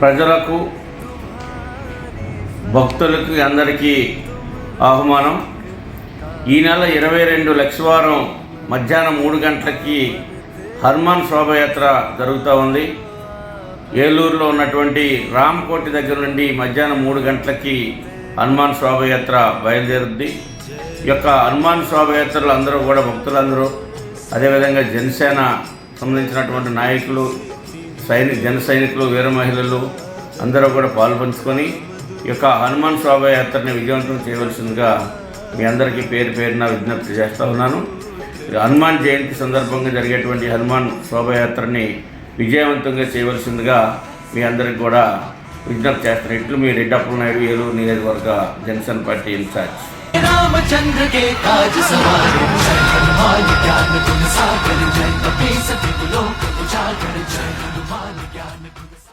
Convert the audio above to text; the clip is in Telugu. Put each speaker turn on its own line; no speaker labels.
ప్రజలకు భక్తులకు అందరికీ ఆహ్వానం. ఈ నెల 22 లక్షవారం మధ్యాహ్నం 3 గంటలకి హనుమాన్ శోభయాత్ర జరుగుతూ ఉంది. ఏలూరులో ఉన్నటువంటి రామకోటి దగ్గర నుండి మధ్యాహ్నం 3 గంటలకి హనుమాన్ శోభయాత్ర బయలుదేరుద్ది. ఈ యొక్క హనుమాన్ శోభయాత్రలు అందరూ కూడా భక్తులందరూ, అదేవిధంగా జనసేన సంబంధించినటువంటి నాయకులు, జన సైనికులు, వీర మహిళలు అందరూ కూడా పాల్పంచుకొని ఈ యొక్క హనుమాన్ శోభయాత్రని విజయవంతం చేయవలసిందిగా మీ అందరికీ పేరు పేరున విజ్ఞప్తి చేస్తూ ఉన్నాను. హనుమాన్ జయంతి సందర్భంగా జరిగేటువంటి హనుమాన్ శోభయాత్రని విజయవంతంగా చేయవలసిందిగా మీ అందరికి కూడా విజ్ఞప్తి చేస్తారు. ఇట్లు మీ రెడ్డి అప్పలనాయుడు, ఏలూరు నియోజకవర్గ జనసేన పార్టీ ఇన్ఛార్జ్.
रामचंद्र के काज सवारे हनुमान ज्ञान गुण सागर जय कपी सति लोक उजागर जय हनुमान ज्ञान।